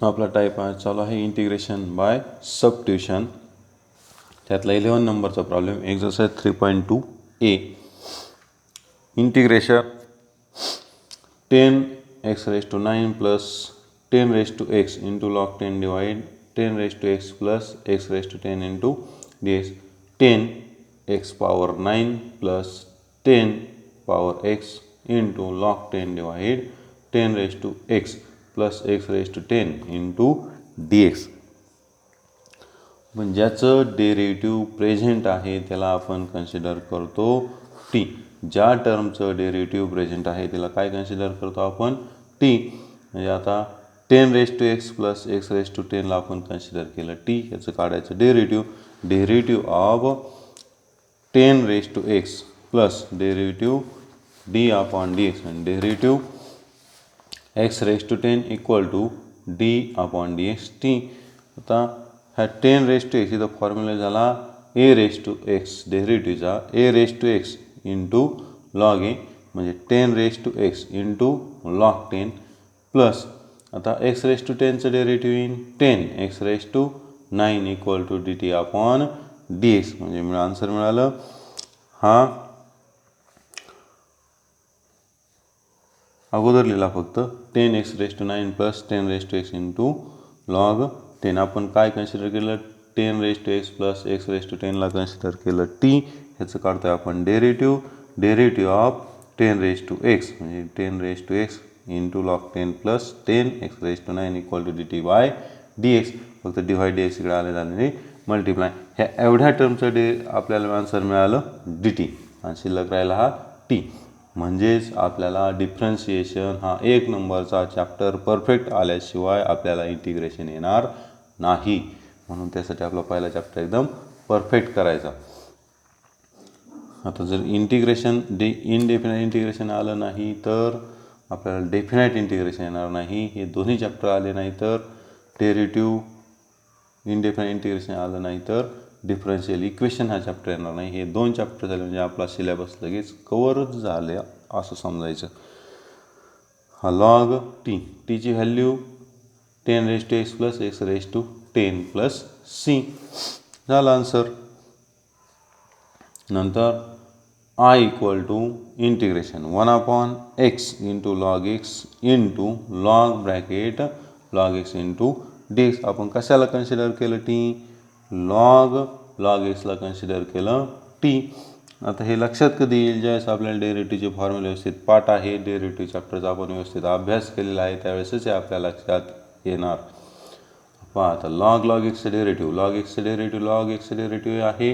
आपला टाईप आज चालू आहे इंटिग्रेशन बाय सबट्युशन. त्यातला 11 नंबरचा problem exercise 3.2 A. Integration 10x⁹ plus 10x into log 10 divide 10x plus x⁻10 into dx. 10x power 9 plus 10 power x into log 10 divide 10x plus x⁻10 into dx. पण ज्याचं derivative present आहे त्याला आपण consider करतो T. ज्या टर्मचं derivative present आहे त्याला काय कन्सिडर करतो आपण टी. म्हणजे आता 10x प्लस x⁻10 ला आपण कन्सिडर केलं टी. याचं काढायचं derivative of 10x plus derivative d upon dx आणि derivative x⁻10 equal to d upon dx t. आता ह्या 10x इथं फॉर्म्युला झाला a⁻x डेरिव्हेटिव्हचा a⁻x into log a म्हणजे 10x इंटू log 10 प्लस आता x⁻10चं डेरिव्हेटिव्ह येईल 10x⁹ equal to dt upon dx. म्हणजे answer मिळालं हा अगोदर लिहिला फक्त 10x⁹ plus 10x into log 10. आपण काय कन्सिडर केलं 10x प्लस x⁻10 ला कन्सिडर केलं टी. ह्याचं काढतोय आपण डेरिव्हेटिव्ह ऑफ 10x म्हणजे 10x into log 10 plus 10x⁻9 equal to dt by dx. फक्त डिवाइड dx इकडे आले झाले मल्टिप्लाय. ह्या एवढ्या टर्मचं आपल्याला आन्सर मिळालं dt आणि शिल्लक राहिला हा टी. म्हणजेच आपल्याला डिफरन्शिएशन हा 1 नंबरचा चॅप्टर परफेक्ट आल्याशिवाय आपल्याला इंटिग्रेशन येणार नाही. म्हणून त्यासाठी आपला पहिला चॅप्टर एकदम परफेक्ट करायचा. आता जर इंटिग्रेशन इनडेफिनाइट इंटिग्रेशन आलं नाही तर आपल्याला डेफिनाइट इंटिग्रेशन येणार नाही. हे दोन्ही चॅप्टर आले नाही तर डेरिव्हेटिव्ह इनडेफिनाइट इंटिग्रेशन आलं नाही तर डिफरन्शियल इक्वेशन हा चॅप्टर येणार नाही. हे 2 चॅप्टर झाले म्हणजे आपला सिलेबस लगेच कव्हरच झाले असं समजायचं. हा लॉग टीची value 10x plus x⁻10 plus c झाला आन्सर. नंतर I equal to integration 1/x into log x into log bracket log x into dx. आपण कशाला कन्सिडर केलं टी log x ला कन्सिडर केलं टी. आता हे लक्षात कधी येईल ज्यावेळेस आपल्याला डेरिव्हेटिव्हचे फॉर्म्युले व्यवस्थित पाठ आहे डेरिव्हेटिव्ह चॅप्टरचा आपण व्यवस्थित अभ्यास केलेला आहे त्यावेळेसच हे आपल्या लक्षात येणार. पहा आता log x log x derivative आहे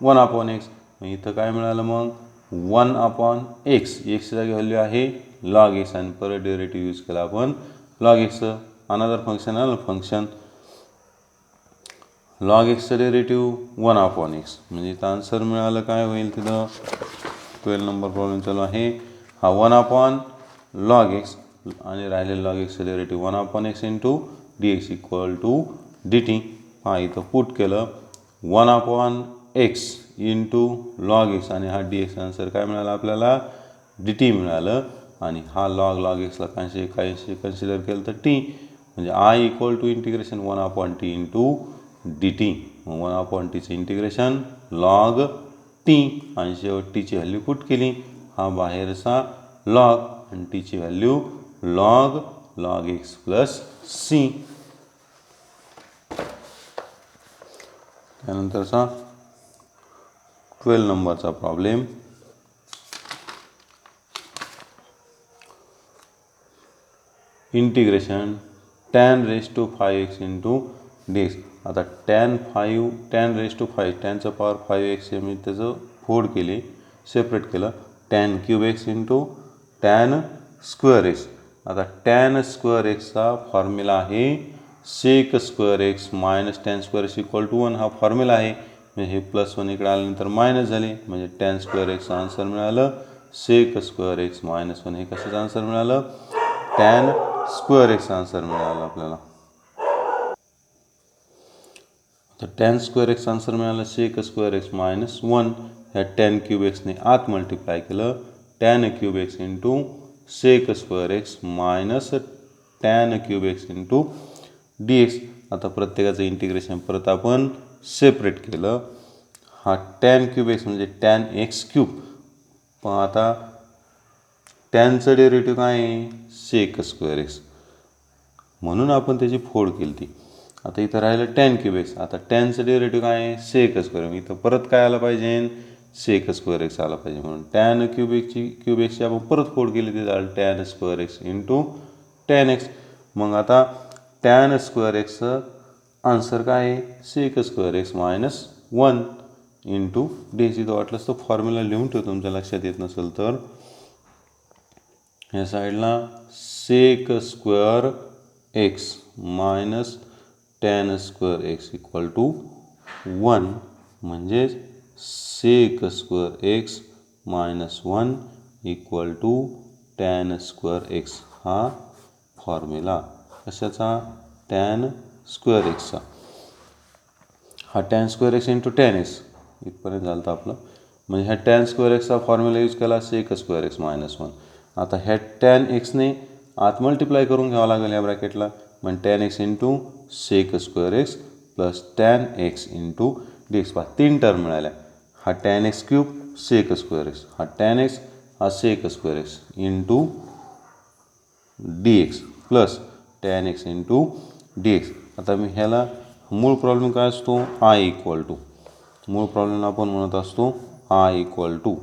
1/x. इथं काय मिळालं मग 1/x ची जागी व्हॅल्यू आहे log x आणि परत डेरिव्हेटिव्ह यूज केला आपण log x. अनदर फंक्शन आलं फंक्शन log x चं डेरिव्हेटिव्ह 1/x म्हणजे इथं आन्सर मिळालं काय होईल तिथं 12 नंबर प्रॉब्लेम चालू आहे. हा 1/log x आणि राहिलेलं log x चं derivative 1/x into dx equal to dt. हा इथं पुट केलं 1/x इंटू log x आणि हा dx आन्सर काय मिळाला आपल्याला dt मिळालं. आणि हा log x ला काय कन्सिडर केलं तर t म्हणजे I equal to integration 1/t into dt. 1/tचं इंटिग्रेशन log t आणि शेवट टीची व्हॅल्यू पुट केली. हा बाहेरचा log आणि टीची value log x plus c. त्यानंतरचा 12 नंबरचा problem integration tan⁵x into dx. आता tan⁵ टॅनचं पॉवर 5x मी त्याचं फोड केली सेपरेट केलं tan⁵x इंटू tan²x. आता tan² चा फॉर्म्युला आहे sec² minus tan² equal to 1 हा फॉर्म्युला आहे. म्हणजे हे +1 इकडे आल्यानंतर मायनस झाले म्हणजे tan²चं आन्सर मिळालं sec² मायनस 1. हे कशाचं आन्सर मिळालं tan² आन्सर मिळालं आपल्याला. तर tan² आन्सर मिळालं sec² मायनस 1. ह्या tan³ ने आत मल्टिप्लाय केलं tan³ into sec² minus tan³ into d x. आता प्रत्येकाचं इंटिग्रेशन परत आपण सेपरेट केलं. हा टॅन क्यूब एक्स म्हणजे टॅन एक्स क्यूब. पण आता टॅनचं डेरिव्हेटिव्ह काय आहे सेक स्क्वेअर एक्स, म्हणून आपण त्याची फोड केली ती. आता इथं राहिलं टॅन क्यूब एक्स. आता टॅनचं डेरिव्हेटिव्ह काय आहे सेक स्क्वेअर. इथं परत काय आलं पाहिजे सेक स्क्वेअर एक्स आला पाहिजे. म्हणून टॅन क्यूब एक्सची आपण परत फोड केली ते झालं tan square x into tan x. मग आता टॅन स्क्वेअर एक्सचं आन्सर काय आहे sec square x minus 1 into d x. इथं वाटलंच तर फॉर्म्युला लिहून ठेव तुमच्या लक्षात येत नसेल तर. ह्या साईडला sec square x minus tan square x equal to 1 म्हणजेच sec square x minus 1 equal to tan square x. हा फॉर्म्युला कशाचा टॅन स्क्वेअर एक्सचा. हा tan square x into tan x इथपर्यंत झालं आपलं. म्हणजे ह्या टॅन स्क्वेअर एक्सचा फॉर्म्युला यूज केला सेक स्क्वेअर एक्स मायनस 1. आता ह्या टॅन एक्सने आत मल्टिप्लाय करून घ्यावं लागेल या ब्रॅकेटला. मग tan x into sec square x plus tan x into d x. पहा 3 टर्म मिळाल्या. हा tan x cube sec square x, हा टॅन एक्स हा sec square x into d x plus tan x into d x. आता मी ह्याला मूळ problem काय असतो आय इक्वल टू. मूळ प्रॉब्लेम आपण म्हणत असतो आय इक्वल टू.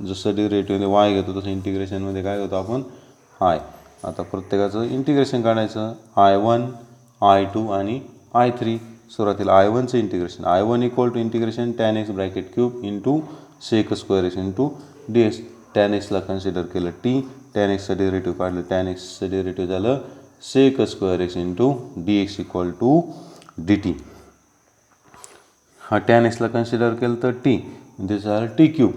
जसं डेरिव्हेटिव्हमध्ये वाय घेतो तसं इंटिग्रेशनमध्ये काय घेतो आपण आय. आता प्रत्येकाचं इंटिग्रेशन काढायचं I1 I2 आणि I3. सुरुवातीला I1चं integration I1 equal to integration tan x bracket cube into sec square x into d x. Tan एक्सला कन्सिडर केलं टी. टॅन एक्सचं डेरिव्हेटिव्ह काढलं. टॅन एक्सचं डेरिव्हेटिव्ह झालं sec square x into d x equal to d t. हा tan एक्सला consider केलं तर टी म्हणजे झालं टी क्यूब.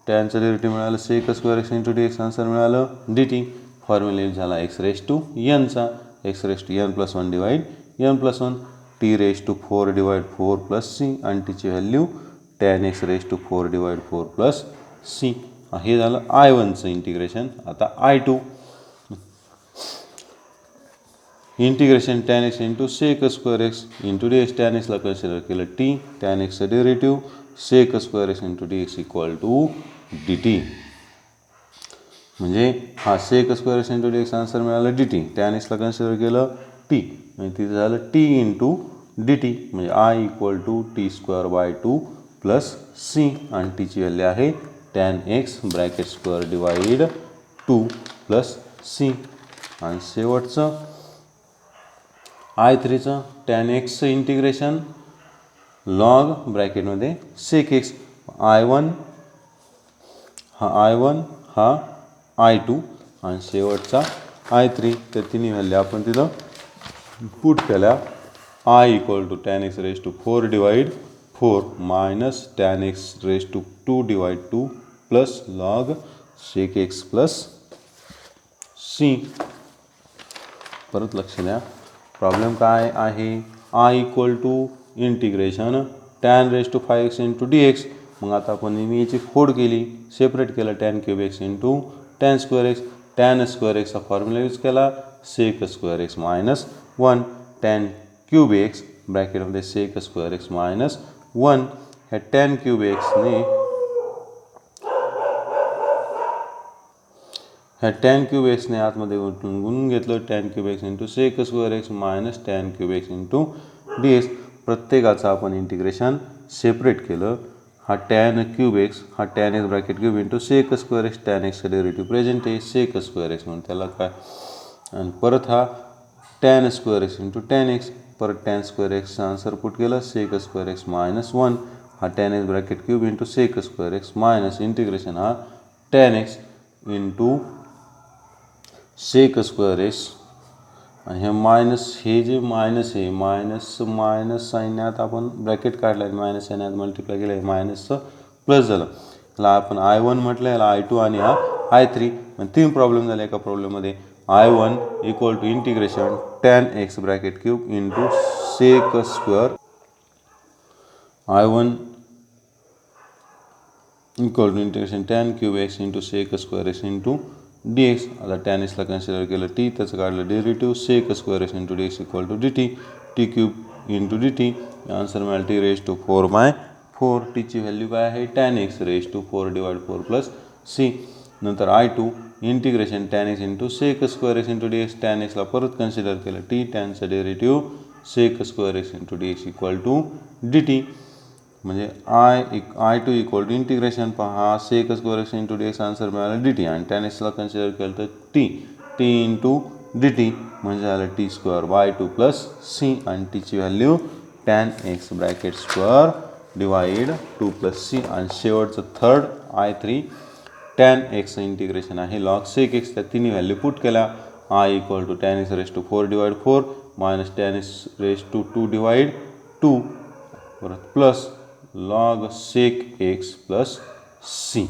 टॅनचं डेरिव्हेटिव्ह मिळालं sec square x into d x. Answer मिळालं डी टी. फॉर्म्युला यूज झाला एक्स रेस टू एनचा. X raise to n plus 1 divide n plus 1. T raise to 4 divide 4 plus c आणि टीची value tan x raise to 4 divide 4 plus c. हे झालं I1चं integration. आता I2 integration tan x into sec square x into d x. Tan एक्सला consider केलं t. Tan एक्सचं derivative sec square x into d x equal to d t. म्हणजे हा sec square x into d x answer मिळालं d t. Tan एक्सला consider केलं t म्हणजे तिथं झालं टी इंटू डी टी. म्हणजे I equal to t square by 2 plus c आणि टीची व्हॅल्यू आहे tan x bracket square divide 2 plus c. आणि शेवटचं I3चं टॅन एक्सचं इंटिग्रेशन लॉग ब्रॅकेटमध्ये सेक एक्स. I1 हा I2 आणि शेवटचा I3. तर तिन्ही व्हॅल्यू आपण तिथं पुट केल्या. I equal to tan x raise to 4 divide 4 minus tan x raise to 2 divide 2 plus log sec x plus c. परत लक्ष द्या प्रॉब्लेम काय आहे I equal to integration tan raise to 5x into d x. मग आता आपण नेहमी याची फोड केली सेपरेट केलं tan cube x into tan square x. Tan square एक्सचा फॉर्म्युला यूज केला sec square x minus 1. Tan cube x ब्रॅकेटमध्ये सेक स्क्वेअर एक्स मायनस 1. ह्या टॅन क्यूब एक्सने आतमध्ये गुणून घेतलं tan cube x into sec square x minus tan cube x into d x. प्रत्येकाचं आपण इंटिग्रेशन सेपरेट केलं. हा टॅन क्यूब एक्स हा tan x bracket cube into sec square x. Tan एक्सचं डेरिव्हेटिव्ह प्रेझेंट आहे सेक स्क्वेअर एक्स म्हणून त्याला काय. आणि परत हा tan square x into tan x. परत टॅन स्क्वेअर एक्सचं आन्सर पुट केलं सेक स्क्वेअर एक्स मायनस 1. हा tan x bracket cube into sec square x minus integration हा tan x into sec square x. आणि हे मायनस हे जे minus आहे मायनस साईनने आपण ब्रॅकेट काढला आहे मायनस साईन मल्टिप्लाय केलं आहे मायनसचं प्लस झालं. याला आपण I1 म्हटलं याला I2 आणि हा I3. आणि 3 प्रॉब्लेम झाले एका प्रॉब्लेममध्ये. I1 equal to integration tan x bracket cube into sec square. I1 equal to integration tan cube x into sec square x into d x. आता टॅन एक्सला कन्सिडर केलं टी, त्याचं काढलं derivative sec square x into d x equal to d t, t cube into d t. Answer मिळालं t raise to 4/4. टीची व्हॅल्यू काय आहे tan x raise to 4 divide 4 plus C. नंतर I2 integration tan x into sec square x into d x. Tan एक्सला परत consider केलं t, टॅनचं derivative sec square x into d x equal to d t. म्हणजे I2 equal to integration पहा sec square x into d x, answer मिळालं d t. आणि tan एक्सला consider केलं तर टी इंटू डी टी म्हणजे आलं t square by 2 plus c. आणि टीची value tan x bracket square divide 2 plus c. आणि शेवटचं third I3 tan x integration आहे लॉग सेक एक्स. त्या तिन्ही व्हॅल्यू पुट केल्या. I equal to tan x raise to 4 divide 4 minus tan x raise to 2 divide 2 परत plus log sec x plus C.